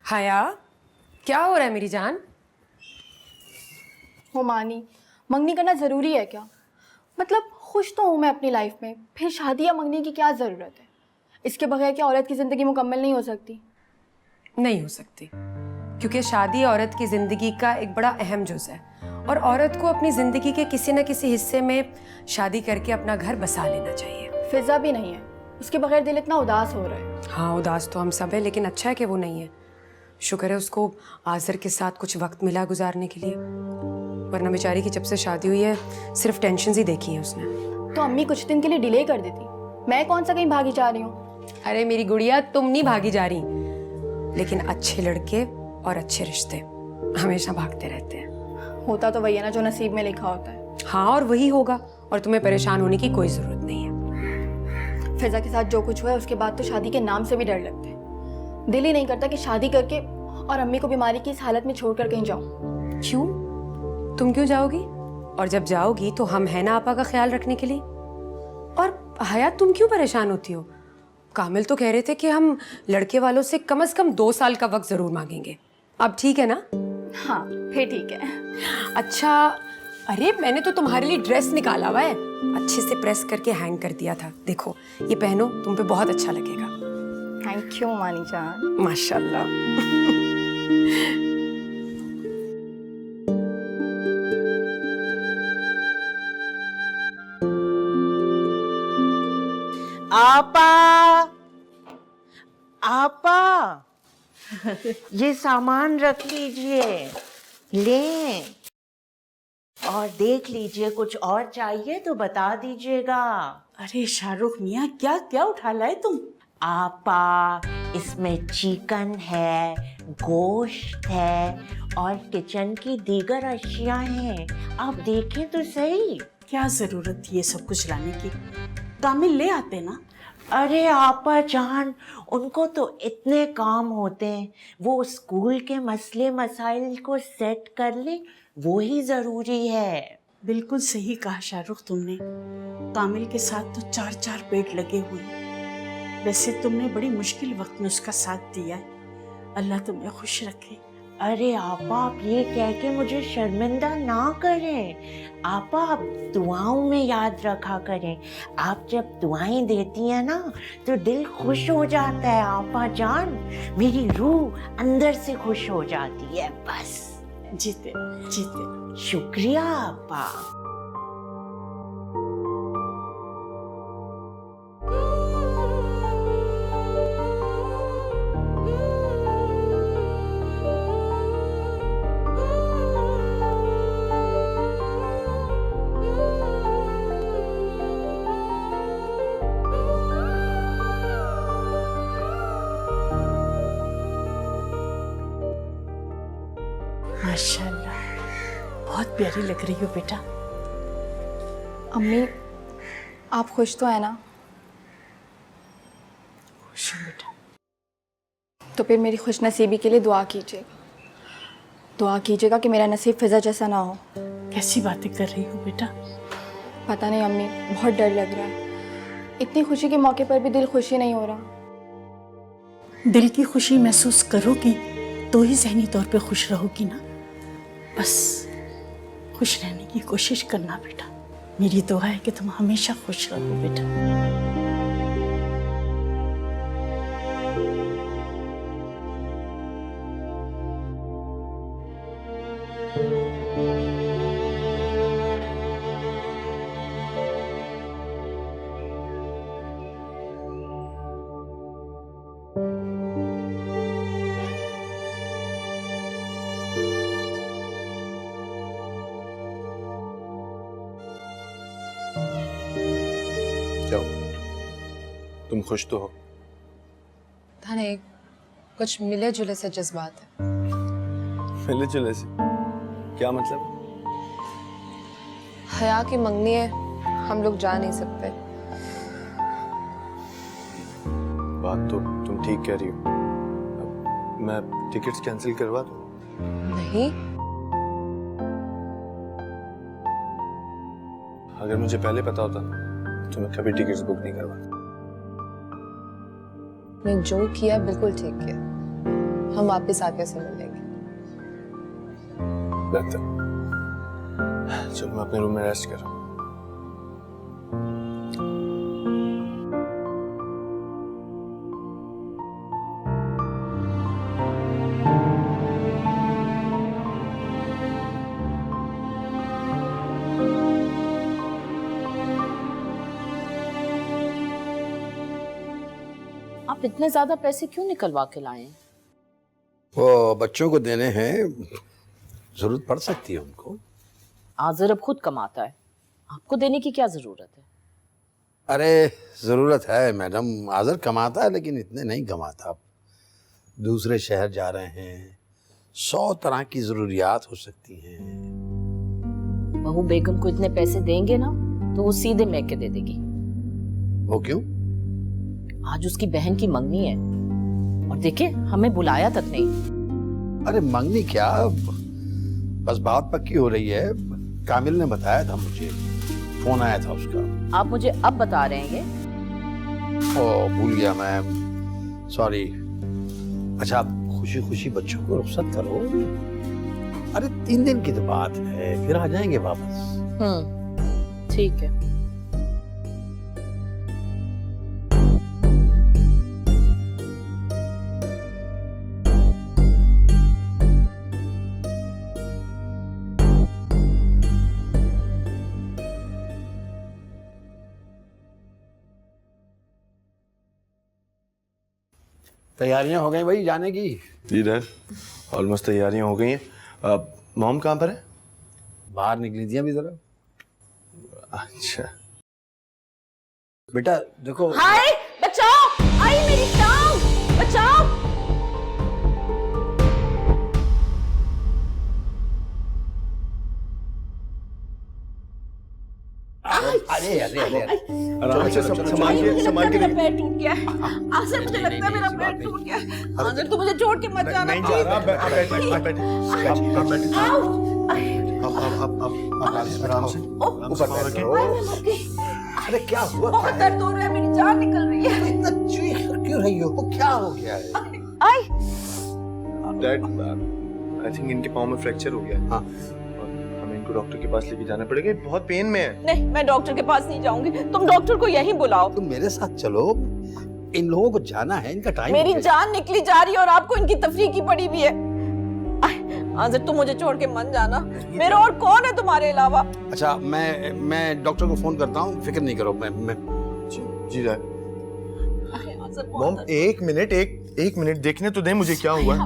हया, क्या हो रहा है मेरी जान? हुमानी, मंगनी करना ज़रूरी है क्या? मतलब खुश तो हूँ मैं अपनी लाइफ में, फिर शादी या मंगनी की क्या ज़रूरत है? इसके बगैर क्या औरत की ज़िंदगी मुकम्मल नहीं हो सकती? नहीं हो सकती, क्योंकि शादी औरत की जिंदगी का एक बड़ा अहम जुज़ है और औरत को अपनी जिंदगी के किसी न किसी हिस्से में शादी करके अपना घर बसा लेना चाहिए। फिजा भी नहीं है, उसके बगैर दिल इतना उदास हो रहा है। हाँ, उदास तो हम सब है, लेकिन अच्छा है कि वो नहीं है। शुक्र है उसको आज़र के साथ कुछ वक्त मिला गुजारने के लिए, वरना बेचारी की जब से शादी हुई है सिर्फ टेंशन ही देखी है उसने। तो अम्मी कुछ दिन के लिए डिले कर देती, मैं कौन सा कहीं भागी जा रही हूँ? अरे मेरी गुड़िया, तुम नहीं भागी जा रही, लेकिन अच्छे लड़के और अच्छे रिश्ते हमेशा भागते रहते हैं। होता तो वही है ना जो नसीब में लिखा होता है। हाँ, और वही होगा, और तुम्हें परेशान होने की कोई जरूरत नहीं है। फिजा के साथ जो कुछ हुआ है उसके बाद तो शादी के नाम से भी डर लगता है। दिल ही नहीं करता कि शादी करके और अम्मी को बीमारी की इस हालत में छोड़कर कहीं जाऊं। क्यों? तुम क्यों जाओगी? और जब जाओगी तो हम है ना आपा का ख्याल रखने के लिए। और हया, तुम क्यों परेशान होती हो? कामिल तो कह रहे थे कि हम लड़के वालों से कम 2 साल का वक्त जरूर मांगेंगे। अब ठीक है ना? हाँ, फिर ठीक है। अच्छा, अरे मैंने तो तुम्हारे लिए ड्रेस निकाला हुआ है, अच्छे से प्रेस करके हैंग कर दिया था। देखो, ये पहनो, तुम पे बहुत अच्छा लगेगा। थैंक यू मानी जान। माशाल्लाह। आपा, आपा, ये सामान रख लीजिए, लें और देख लीजिए, कुछ और चाहिए तो बता दीजिएगा। अरे शाहरुख मियाँ, क्या क्या उठा लाए तुम? आपा, इसमें चिकन है, गोश्त है और किचन की दीगर अशियां हैं। आप देखें तो सही। क्या जरूरत थी ये सब कुछ लाने की? कामिल ले आते ना। अरे आपा जान, उनको तो इतने काम होते हैं, वो स्कूल के मसले मसाइल को सेट कर ले, वो ही जरूरी है। बिल्कुल सही कहा शाहरुख तुमने। कामिल के साथ तो 4-4 पेट लगे हुए हैं। वैसे तुमने बड़ी मुश्किल वक्त में उसका साथ दिया है। अल्लाह तुम्हें खुश रखे। अरे आपा, आप ये कह के मुझे शर्मिंदा ना करें। आपा, आप दुआओं में याद रखा करें। आप जब दुआएं देती हैं ना तो दिल खुश हो जाता है। आपा जान, मेरी रूह अंदर से खुश हो जाती है। बस जीते जीते। शुक्रिया आपा। माशाल्लाह, बहुत प्यारी लग रही हो बेटा। अम्मी, आप खुश तो है ना? खुश हूँ बेटा। तो फिर मेरी खुश नसीबी के लिए दुआ कीजिएगा। दुआ कीजिएगा कि मेरा नसीब फिजा जैसा ना हो। कैसी बातें कर रही हो बेटा? पता नहीं अम्मी, बहुत डर लग रहा है। इतनी खुशी के मौके पर भी दिल खुशी नहीं हो रहा। दिल की खुशी महसूस करोगी तो ही ज़हनी तौर पे खुश रहोगी ना। बस खुश रहने की कोशिश करना बेटा। मेरी दुआ है कि तुम हमेशा खुश रहो बेटा। क्या हुआ? तुम खुश तो हो? थाने कुछ मिले जुले से जज्बात है। मिले जुले से क्या मतलब? हया की मंगनी है, हम लोग जा नहीं सकते। बात तो तुम ठीक कह रही हो। अब मैं टिकट्स कैंसिल करवा दूं? नहीं, अगर मुझे पहले पता होता तो मैं कभी टिकट्स बुक नहीं करवाता। मैं जो किया बिल्कुल ठीक किया। हम वापस आके से मिलेंगे। बेहतर। चलो मैं अपने रूम में रेस्ट कर रहा हूँ। आप इतने ज्यादा पैसे क्यों निकलवा के लाए हैं? वो बच्चों को देने हैं, जरूरत पड़ सकती है उनको। आज़र अब खुद कमाता है, आपको देने की क्या जरूरत है? अरे जरूरत है मैडम, आज़र कमाता है लेकिन इतने नहीं कमाता। दूसरे शहर जा रहे हैं, 100 तरह की जरूरियात हो सकती हैं। बहू बेगम को इतने पैसे देंगे ना तो वो सीधे मैके दे देगी। वो क्यों? आज उसकी बहन की मंगनी है और देखिए हमें बुलाया तक नहीं। अरे मंगनी क्या, बस बात पक्की हो रही है। कामिल ने बताया था मुझे, फोन आया था उसका। आप मुझे अब बता रहे हैं ये? ओ भूल गया मैं, सॉरी। अच्छा आप खुशी खुशी बच्चों को रुखसत करो। अरे 3 दिन की तो बात है, फिर आ जाएंगे वापस। ठीक है। तैयारियां हो गई भाई जाने की? जी डैड, ऑलमोस्ट तैयारियां हो गई हैं। मॉम कहाँ पर है? बाहर निकली थी अभी जरा। अच्छा। बेटा देखो। हाय बचाओ, आई मेरी टांग, बचाओ। अरे अरे अरे आराम से संभाल के मेरा पैर टूट गया है। आज़र मुझे लगता है मेरा पैर टूट गया है। आज़र तू मुझे छोड़ के मत जाना। नहीं जा रहा। आप बैठिए। आराम से ऊपर बैठिए। अरे क्या हुआ? बहुत दर्द हो रहा है, मेरी जान निकल रही है। इतना चीख क्यों रही हो? क्या हो गया है? आई डैड, आई थिंक इनके पाँव में फ्रैक्चर हो गया है। हाँ। हमें इनको डॉक्टर के पास लेके जाना पड़ेगा, बहुत पेन में है। नहीं, मैं डॉक्टर के पास नहीं जाऊंगी, तुम डॉक्टर को यहीं बुलाओ। तुम मेरे साथ चलो, इन लोगों को जाना है, इनका टाइम। मेरी जान निकली जा रही है और आपको इनकी तफरीक की पड़ी भी है। आज़र तुम मुझे छोड़ के मत जाना, मेरा और कौन है तुम्हारे अलावा? अच्छा मैं डॉक्टर को फोन करता हूँ, फिक्र नहीं करो। मैं जी डैड। मॉम एक मिनट देखने तो दे मुझे क्या हुआ है।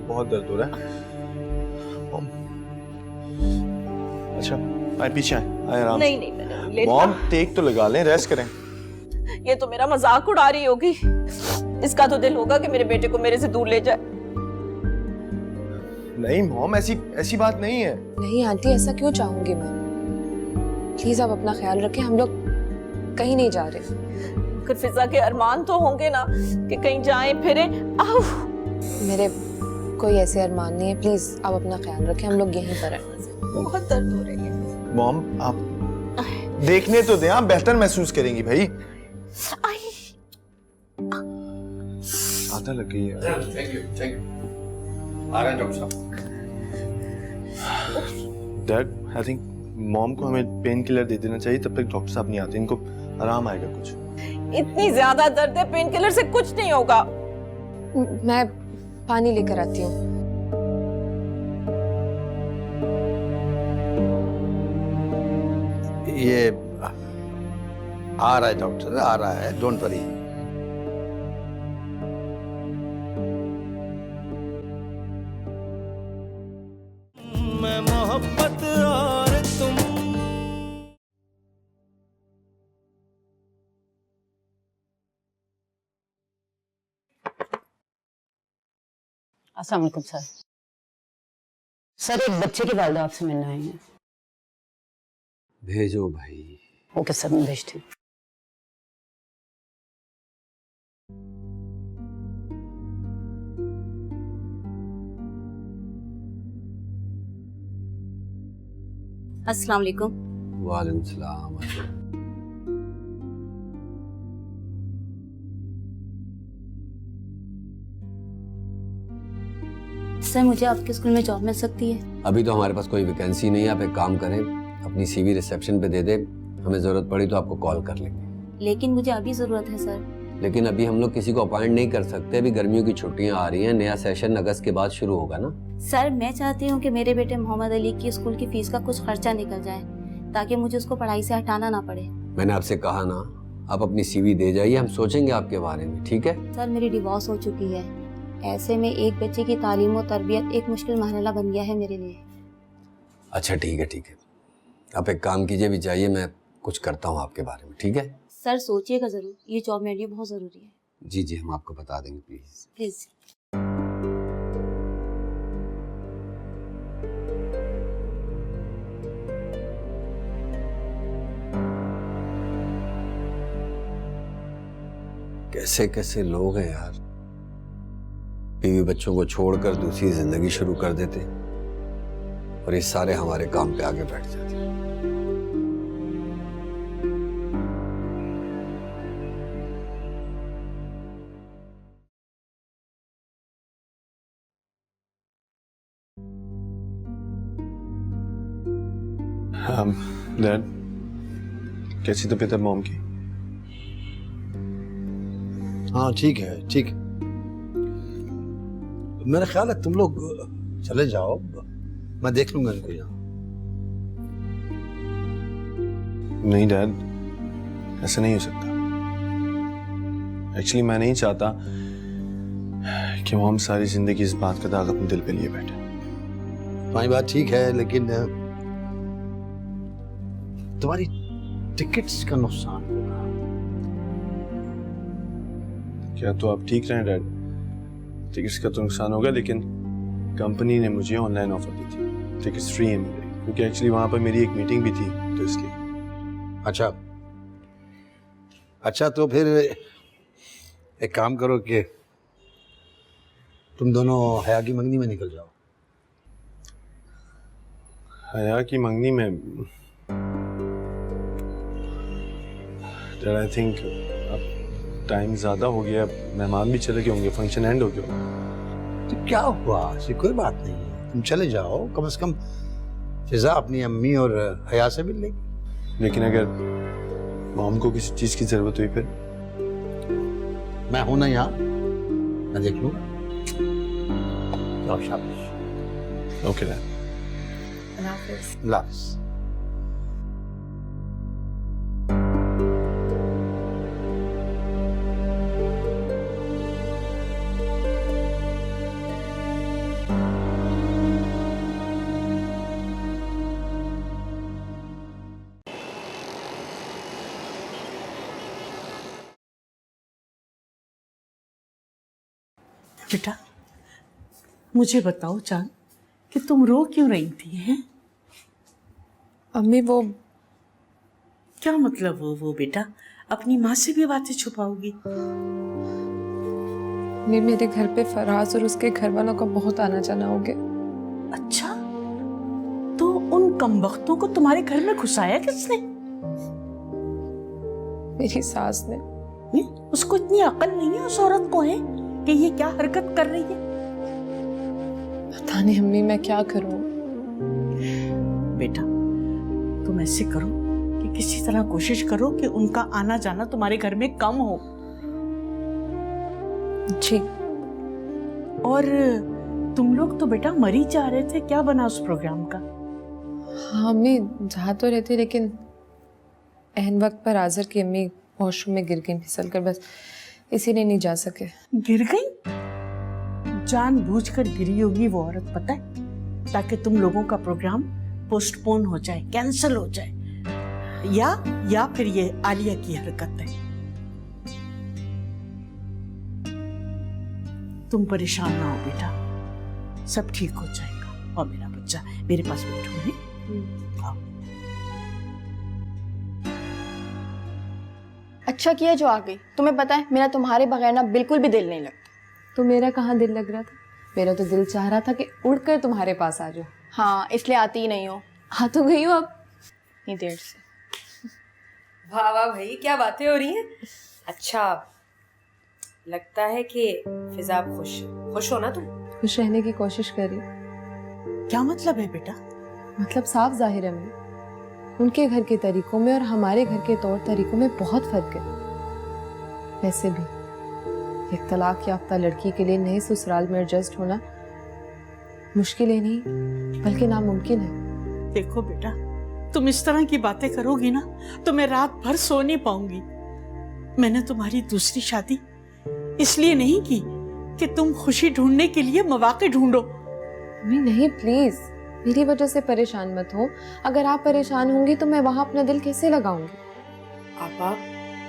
बहुत दर्द हो रहा है। मॉम अच्छा आए, पीछे आए आराम। नहीं मैंने मॉम टेक तो लगा लें, रेस्ट करें। ये तो मेरा मजाक उड़ा रही होगी। इसका तो दिल होगा कि मेरे बेटे को मेरे से दूर ले जाए। नहीं मॉम, ऐसी बात नहीं है। नहीं आंटी, ऐसा क्यों चाहूंगी मैं? प्लीज आप अपना ख्याल रखें, हम लोग कहीं नहीं जा रहे। फिर फिजा के अरमान तो होंगे ना कि कहीं जाएं फिरें। आओ। मेरे कोई ऐसे अरमान नहीं है, प्लीज आप अपना ख्याल रखें, हम लोग यहीं पर हैं। बहुत दर्द हो रही है। मॉम आप देखने तो दें, आप बेहतर महसूस करेंगी भाई। आई आधा लग गई है। थैंक यू आ रहे हैं डॉक्टर साहब। डैड आई थिंक मॉम को हमें पेन किलर दे देना चाहिए, तब तक डॉक्टर साहब नहीं आते, इनको आराम आएगा कुछ। इतनी ज्यादा दर्द है, पेन किलर से कुछ नहीं होगा। मैं पानी लेकर आती हूँ। ये आ रहा है डॉक्टर, आ रहा है, डोंट वरी। मैं मोहब्बत और तुम। अस्सलाम वालेकुम सर। सर एक बच्चे के वालिद आपसे मिलने आए हैं। भेजो भाई। ओके सर, मैं भेजती हूँ। अस्सलाम वालेकुम। वालेकुम सलाम। सर मुझे आपके स्कूल में जॉब मिल सकती है? अभी तो हमारे पास कोई वैकेंसी नहीं है। आप एक काम करें, अपनी सीवी रिसेप्शन पे दे दे, हमें जरूरत पड़ी तो आपको कॉल कर लेंगे। लेकिन मुझे अभी ज़रूरत है सर। लेकिन अभी हम लोग किसी को अपॉइंट नहीं कर सकते, अभी गर्मियों की छुट्टियां आ रही हैं, नया सेशन अगस्त के बाद शुरू होगा ना। सर मैं चाहती हूँ कि मेरे बेटे मोहम्मद अली की स्कूल की फीस का कुछ खर्चा निकल जाए, ताकि मुझे उसको पढ़ाई से हटाना ना पड़े। मैंने आपसे कहा ना, आप अपनी सीवी दे जाइए, हम सोचेंगे आपके बारे में, ठीक है? सर मेरी डिवोर्स हो चुकी है, ऐसे में एक बच्चे की तालीम और तरबियत एक मुश्किल मरहला बन गया है मेरे लिए। अच्छा ठीक है, ठीक है। आप एक काम कीजिए, अभी जाइए, मैं कुछ करता हूँ आपके बारे में, ठीक है? सर सोचिएगा ज़रूर, ये जॉब मेरे लिए बहुत ज़रूरी है। जी जी, हम आपको बता देंगे, प्लीज। प्लीज़। कैसे कैसे लोग हैं यार, बीवी बच्चों को छोड़कर दूसरी जिंदगी शुरू कर देते और ये सारे हमारे काम पे आगे बैठ जाते। डैड, कैसी तबीयत है मॉम की? हाँ ठीक है, ठीक है। मेरा ख्याल है तुम लोग चले जाओ, मैं देख लूंगा इनको यहाँ। नहीं डैड, ऐसा नहीं हो सकता। एक्चुअली मैं नहीं चाहता कि मॉम सारी जिंदगी इस बात का दाग अपने दिल पे लिए बैठे। तुम्हारी बात ठीक है, लेकिन तुम्हारी टिकट्स का नुकसान होगा। क्या तो आप ठीक रहे डैड? टिकट्स का तो नुकसान होगा, लेकिन कंपनी ने मुझे ऑनलाइन ऑफर दी थी, टिकट्स फ्री है मेरे, क्योंकि एक्चुअली वहां पर मेरी एक मीटिंग भी थी, तो इसलिए। अच्छा अच्छा, तो फिर एक काम करो कि तुम दोनों हया की मंगनी में निकल जाओ। हया की मंगनी में? डैड आई थिंक अब टाइम ज्यादा हो गया, मेहमान भी चले गए होंगे, फंक्शन एंड हो गया। तो क्या हुआ, ऐसी कोई बात नहीं है, तुम चले जाओ, कम से कम फिजा अपनी अम्मी और हया से मिल लेगी। लेकिन अगर मॉम को किसी चीज की जरूरत हुई फिर? मैं हूं ना यहाँ, मैं देख लूंगा। जाओ, शाबाश। Okay dad. अल्लाह हाफ़िज़। बेटा मुझे बताओ जान कि तुम रो क्यों रही थी हैं? अम्मी वो क्या मतलब वो बेटा, अपनी माँ से भी बातें छुपाओगी? मेरे घर पे फराज और उसके घर वालों का बहुत आना जाना हो गया। अच्छा, तो उन कमबख्तों को तुम्हारे घर में घुसाया किसने? मेरी सास ने। उसको इतनी अकल नहीं है उस औरत को है कि ये क्या हरकत कर रही है? पता नहीं अम्मी मैं क्या करूं। बेटा तुम ऐसे करो कि किसी तरह कोशिश करो कि उनका आना जाना तुम्हारे घर में कम हो। जी। और तुम लोग तो बेटा मरी जा रहे थे, क्या बना उस प्रोग्राम का? हाँ अम्मी जा तो रहे थे, लेकिन एन वक्त पर आज़र की अम्मी वॉशरूम में गिर गई फिसल कर, बस इसीलिए नहीं जा सके। गिर गई? जानबूझकर गिरी होगी वो औरत, पता है, ताकि तुम लोगों का प्रोग्राम पोस्टपोन हो जाए, कैंसिल हो जाए, या फिर ये आलिया की हरकत है। तुम परेशान ना हो बेटा, सब ठीक हो जाएगा। और मेरा बच्चा मेरे पास बैठो है। अच्छा किया जो आ गई। तुम्हें पता है मेरा तुम्हारे बगैर ना बिल्कुल भी दिल नहीं लगता। तो मेरा कहाँ दिल लग रहा था? मेरा तो दिल चाह रहा था कि उड़कर तुम्हारे पास आ जाओ। हाँ इसलिए आती ही नहीं हो। हाँ तो गई हूँ अब इतनी देर से। वाह वाह भाई, क्या बातें हो रही हैं। अच्छा लगता है कि फिजा आप खुश हो ना तुम? खुश रहने की कोशिश कर रही। क्या मतलब है बेटा? मतलब साफ जाहिर है अम्मी, उनके घर के तरीकों में और हमारे घर के तौर तरीकों में बहुत फर्क है। वैसे भी एक तलाक याफ्ता लड़की के लिए नए ससुराल में एडजस्ट होना मुश्किल ही नहीं बल्कि नामुमकिन है। देखो बेटा, तुम इस तरह की बातें करोगी ना तो मैं रात भर सो नहीं पाऊंगी। मैंने तुम्हारी दूसरी शादी इसलिए नहीं की कि तुम खुशी ढूंढने के लिए मौके ढूंढो। अम्मी नहीं, प्लीज मेरी वजह से परेशान मत हो। अगर आप परेशान होंगी तो मैं वहां अपना दिल कैसे लगाऊंगी?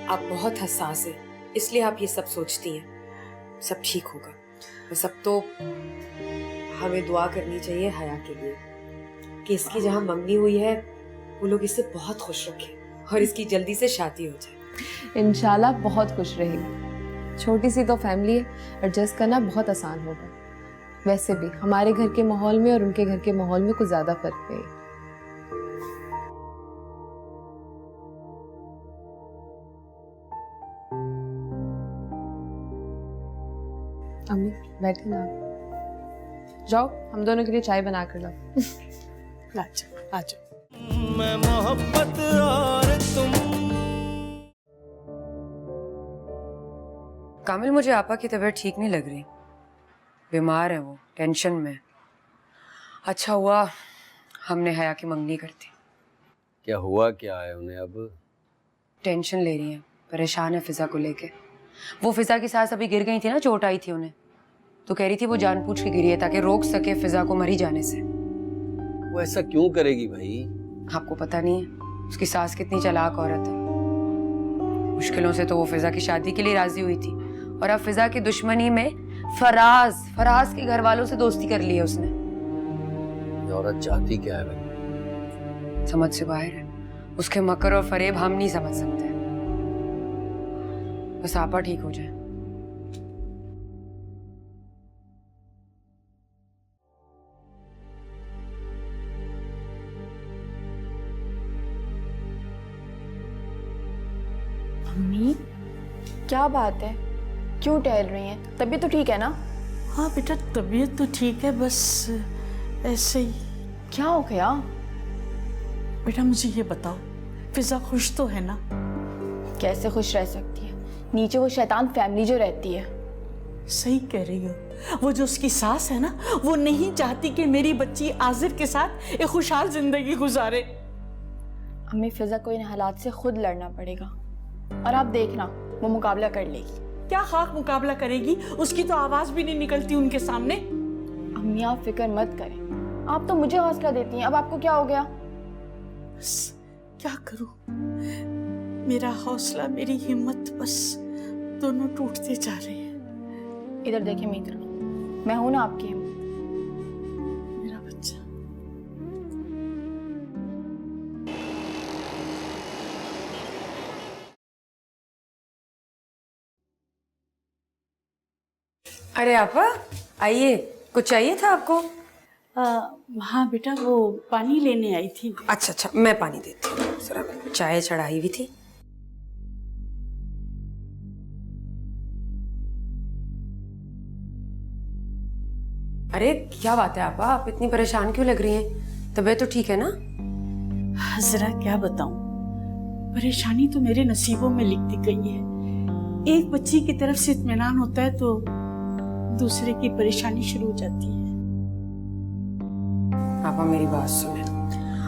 आप बहुत हसास है, इसलिए आप ये सब सोचती हैं। सब ठीक होगा। बस अब तो हमें दुआ करनी चाहिए हया के लिए कि इसकी जहाँ मंगनी हुई है वो लोग इसे बहुत खुश रखें और इसकी जल्दी से शादी हो जाए। इंशाल्लाह बहुत खुश रहेगी। छोटी सी तो फैमिली है, एडजस्ट करना बहुत आसान होगा। वैसे भी हमारे घर के माहौल में और उनके घर के माहौल में कुछ ज्यादा फर्क नहीं है। अम्मी बैठे ना, जाओ हम दोनों के लिए चाय बना कर लाओ। आ जाओ। मैं मोहब्बत और तुम। कामिल, मुझे आपा की तबीयत ठीक नहीं लग रही। बीमार है वो, टेंशन में। अच्छा हुआ हमने हया की मंगनी कर दी। क्या हुआ क्या है उन्हें अब? टेंशन ले रही है, परेशान है फिजा को लेके। वो फिजा की सास अभी गिर गई थी ना, चोट आई थी उन्हें, तो कह रही थी वो जानबूझ के गिरी है ताकि रोक सके फिजा को मरी जाने से। वो ऐसा क्यों करेगी भाई? आपको पता नहीं है उसकी सास कितनी चालाक औरत है। मुश्किलों से तो वो फिजा की शादी के लिए राजी हुई थी और अब फिजा की दुश्मनी में फराज के घर वालों से दोस्ती कर ली है उसने। ये औरत चाहती क्या है भाई? समझ से बाहर है। उसके मकर और फरेब हम नहीं समझ सकते। बस आपा ठीक हो जाए। मम्मी क्या बात है, क्यों टहल रही हैं? तबीयत तो ठीक है ना? हाँ बेटा, तबीयत तो ठीक है, बस ऐसे ही। क्या हो गया? बेटा मुझे ये बताओ, फिजा खुश तो है ना? कैसे खुश रह सकती है? नीचे वो शैतान फैमिली जो रहती है। सही कह रही हो। वो जो उसकी सास है ना, वो नहीं चाहती कि मेरी बच्ची आजिर के साथ एक खुशहाल जिंदगी गुजारे। हमें फिजा को इन हालात से खुद लड़ना पड़ेगा और आप देखना वो मुकाबला कर लेगी। क्या खाक मुकाबला करेगी? उसकी तो आवाज भी नहीं निकलती उनके सामने। अम्मी आप फिक्र मत करें, आप तो मुझे हौसला देती हैं। अब आपको क्या हो गया? बस क्या करूं, मेरा हौसला मेरी हिम्मत बस दोनों टूटते जा रहे हैं। इधर देखिए मित्र, मैं हूं ना आपकी हिम्मत। मेरा बच्चा। अरे आपा आइए, कुछ चाहिए था आपको? हाँ बेटा, वो पानी लेने आई थी। अच्छा, मैं पानी देती हूँ। जरा चाय चढ़ाई हुई थी। अरे क्या बात है आपा, आप इतनी परेशान क्यों लग रही हैं? तबीयत तो ठीक है ना? जरा क्या बताऊं, परेशानी तो मेरे नसीबों में लिख दी गई है। एक बच्ची की तरफ से इत्मीनान होता है तो दूसरे की परेशानी शुरू हो जाती है। आपा मेरी बात सुने,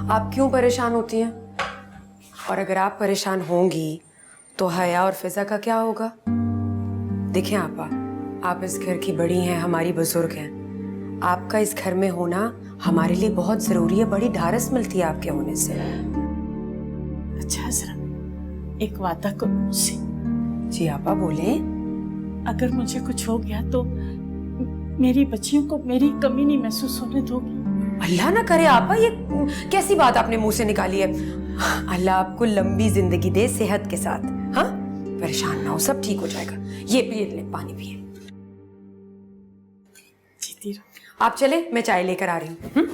आप क्यों परेशान होती हैं? और अगर आप परेशान होंगी तो हया और फिजा का क्या होगा? देखें आपा, आप इस घर की बड़ी हैं, हमारी बुजुर्ग हैं। आपका इस घर में होना हमारे लिए बहुत जरूरी है। बड़ी ढारस मिलती है आपके होने से। अच्छा जरा एक वादा करो मुझसे। जी आपा बोले। अगर मुझे कुछ हो गया तो मेरी बच्चियों को मेरी कमी नहीं महसूस होने दोगी? अल्लाह ना करे आपा, ये कैसी बात आपने मुंह से निकाली है। अल्लाह आपको लंबी जिंदगी दे सेहत के साथ। हाँ, परेशान ना हो, सब ठीक हो जाएगा। ये ले पानी पिए। जीती रहो। आप चले, मैं चाय लेकर आ रही हूँ।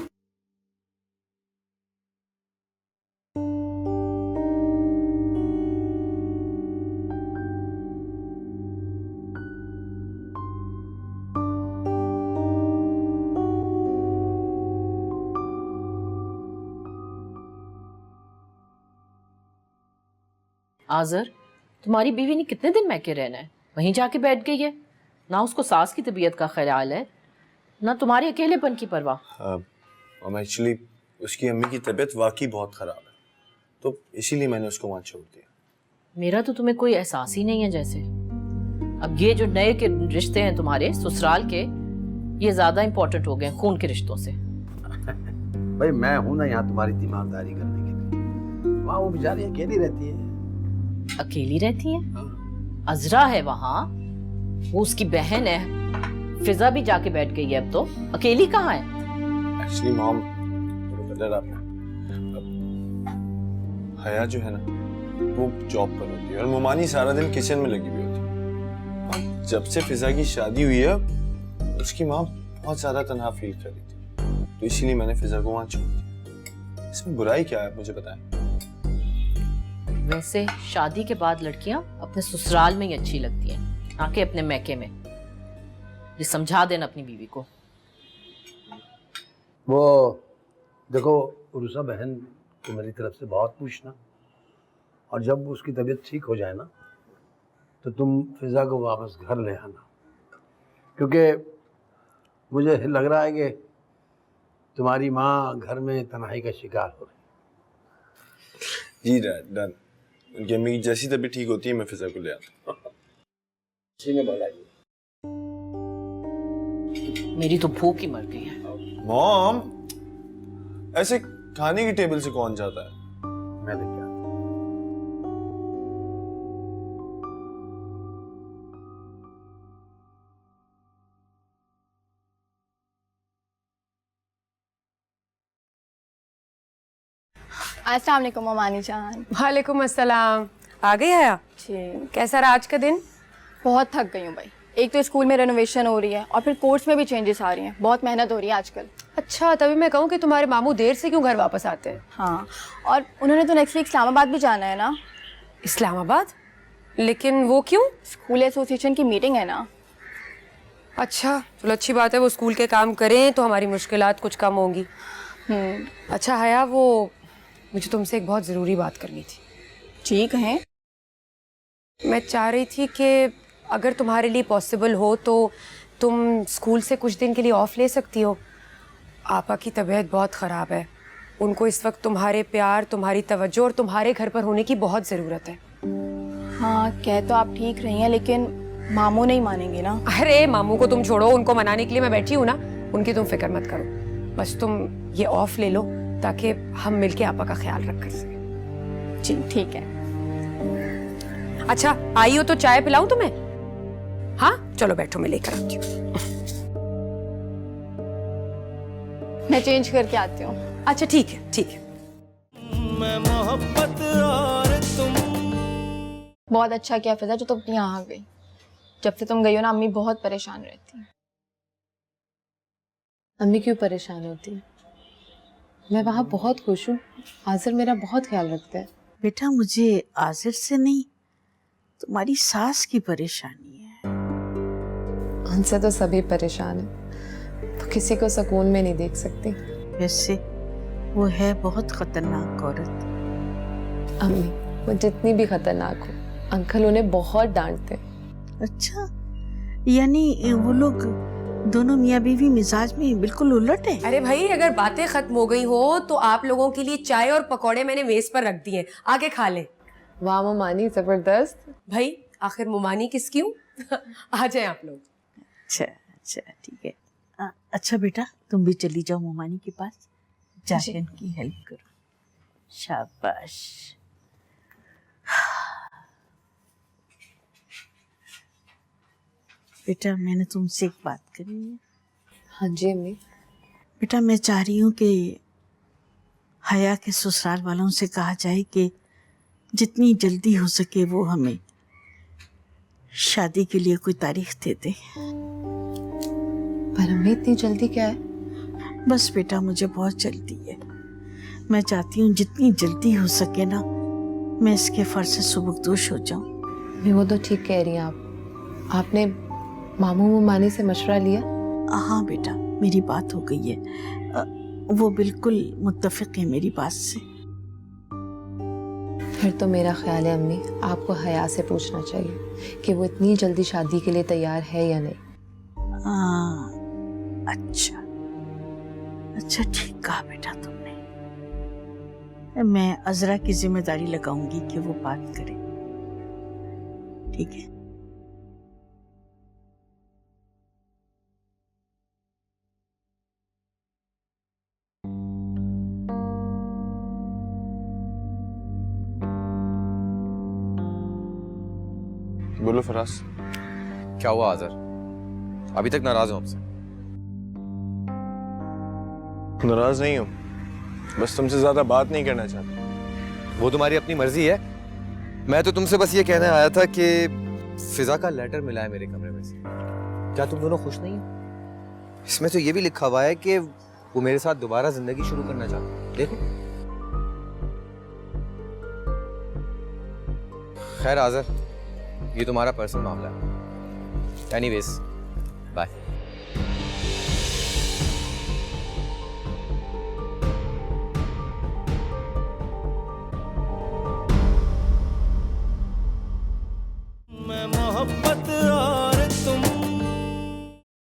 आज़र, तुम्हारी बीवी ने कितने दिन मैके रहना है? वहीं जाके बैठ गई है। ना उसको सास की तबीयत का ख्याल है, ना तुम्हारे अकेलेपन की परवाह। एक्चुअली उसकी अम्मी की तबीयत वाकई बहुत ख़राब है, तो इसीलिए मैंने उसको वहाँ छोड़ दिया। मेरा तो तुम्हें कोई एहसास ही नहीं है जैसे। अब ये जो नए के रिश्ते हैं तुम्हारे ससुराल के, ये ज्यादा इंपॉर्टेंट हो गए हैं खून के रिश्तों से। भाई मैं हूं ना यहाँ तुम्हारी तीमारदारी करने के लिए। वहाँ वो बेचारी अकेली रहती है। अकेली रहती है? अजरा है वहाँ, वो उसकी बहन है, फिजा भी जाके बैठ गई है। अब तो अकेली कहाँ है? एक्चुअली मॉम, हया जो है ना, वो जॉब पर होती है और मोमानी सारा दिन किचन में लगी हुई होती है। और जब से फिजा की शादी हुई है, उसकी माँ बहुत ज्यादा तन्हा फील कर रही थी, तो इसीलिए मैंने फिजा को वहाँ छोड़ दिया। इसमें बुराई क्या है, मुझे बताएं। वैसे शादी के बाद लड़कियां अपने ससुराल में ही अच्छी लगती हैं, आके अपने मैके में। ये समझा देना अपनी बीवी को। वो देखो, उरुसा बहन को मेरी तरफ से बहुत पूछना, और जब उसकी तबीयत ठीक हो जाए ना, तो तुम फिजा को वापस घर ले आना, क्योंकि मुझे लग रहा है कि तुम्हारी माँ घर में तन्हाई का शिकार हो रही। जी डैड, डन। उनकी अम्मी की जैसी तबीयत ठीक होती है, मैं फिजा को ले आता हूँ। इसी में भलाई। मेरी तो भूख ही मर गई है। मॉम, ऐसे खाने की टेबल से कौन जाता है? मैं लेके आता हूँ। अस्सलाम वालेकुम मानी जान। वालेकुम अस्सलाम। आ गई हया? जी, कैसा रहा आज का दिन? बहुत थक गई हूँ भाई। एक तो स्कूल में रेनोवेशन हो रही है और फिर कोर्स में भी चेंजेस आ रही हैं। बहुत मेहनत हो रही है आजकल। अच्छा, तभी मैं कहूँ कि तुम्हारे मामू देर से क्यों घर वापस आते हैं? हाँ, और उन्होंने तो नेक्स्ट वीक इस्लामाबाद भी जाना है ना। इस्लामाबाद? लेकिन वो क्यों? स्कूल एसोसिएशन की मीटिंग है ना। अच्छा, चलो अच्छी बात है, वो स्कूल के काम करें तो हमारी मुश्किलात कुछ कम होंगी। अच्छा हया, वो मुझे तुमसे एक बहुत ज़रूरी बात करनी थी। जी कहें। मैं चाह रही थी कि अगर तुम्हारे लिए पॉसिबल हो तो तुम स्कूल से कुछ दिन के लिए ऑफ ले सकती हो। आपा की तबीयत बहुत ख़राब है, उनको इस वक्त तुम्हारे प्यार, तुम्हारी तवज्जो और तुम्हारे घर पर होने की बहुत ज़रूरत है। हाँ, कह तो आप ठीक रही हैं, लेकिन मामू नहीं मानेंगे ना। अरे मामू को तुम छोड़ो, उनको मनाने के लिए मैं बैठी हूँ ना, उनकी तुम फिक्र मत करो। बस तुम ये ऑफ ले लो ताकि हम मिलके आपा का ख्याल रख कर सकें। जी ठीक है। अच्छा, आई हो तो चाय पिलाऊं तुम्हें? हाँ चलो बैठो, मैं लेकर आती हूँ। मैं चेंज करके आती हूँ। अच्छा ठीक है, ठीक है। मैं मोहब्बत और तुम। बहुत अच्छा किया फिजा जो तुम यहाँ आ गई। जब से तुम गई हो ना, अम्मी बहुत परेशान रहती हैं। अम्मी क्यों परेशान होती है? मैं वहाँ बहुत खुश हूँ। आज़र मेरा बहुत ख्याल रखता है। बेटा, मुझे आज़र से नहीं, तुम्हारी सास की परेशानी है। उनसे तो सभी परेशान हैं, तो किसी को सुकून में नहीं देख सकती। वैसे वो है बहुत खतरनाक औरत। अम्मी, वो जितनी भी खतरनाक हो, अंकल उन्हें बहुत डांटते हैं। अच्छा, यानी वो लोग दोनों मियाँ बीवी मिजाज में बिल्कुल उलट है। अरे भाई, अगर बातें खत्म हो गई हो तो आप लोगों के लिए चाय और पकौड़े मैंने मेज पर रख दिए, आके खा ले। वाह मोमानी, जबरदस्त। भाई आखिर मुमानी किसकी हूँ? आ जाए आप लोग। अच्छा अच्छा, ठीक है। अच्छा बेटा, तुम भी चली जाओ मोमानी के पास, जाके उनकी हेल्प करो। शाबाश। बेटा, मैंने तुमसे एक बात करनी है। हाँ जी अम्मी। बेटा, मैं चाह रही हूँ कि हया के ससुराल वालों से कहा जाए कि जितनी जल्दी हो सके वो हमें शादी के लिए कोई तारीख दे दे। पर अम्मी इतनी जल्दी क्या है? बस बेटा, मुझे बहुत जल्दी है। मैं चाहती हूँ जितनी जल्दी हो सके ना, मैं इसके फर्ज से सुबकदोश हो जाऊँ। अम्मी वो तो ठीक कह रही हैं आप। आपने मामू मुमानी से मशवरा लिया? हाँ बेटा, मेरी बात हो गई है। वो बिल्कुल मुत्तफिक है मेरी बात से। फिर तो मेरा ख्याल है अम्मी, आपको हया से पूछना चाहिए कि वो इतनी जल्दी शादी के लिए तैयार है या नहीं। हाँ, अच्छा अच्छा, ठीक कहा बेटा तुमने। मैं अजरा की जिम्मेदारी लगाऊंगी कि वो बात करे, ठीक है? बोलो फराज। क्या हुआ आज़र? अभी तक नाराज हो हमसे? नाराज नहीं हूँ, बस तुमसे ज्यादा बात नहीं करना चाहता। वो तुम्हारी अपनी मर्जी है। मैं तो तुमसे बस ये कहने आया था कि फिजा का लेटर मिला है मेरे कमरे में से। क्या तुम दोनों खुश नहीं हो? इसमें तो ये भी लिखा हुआ है कि वो मेरे साथ दोबारा जिंदगी शुरू करना चाहता है। देखो। खैर आज़र, ये तुम्हारा पर्सनल मामला है। Anyways, bye.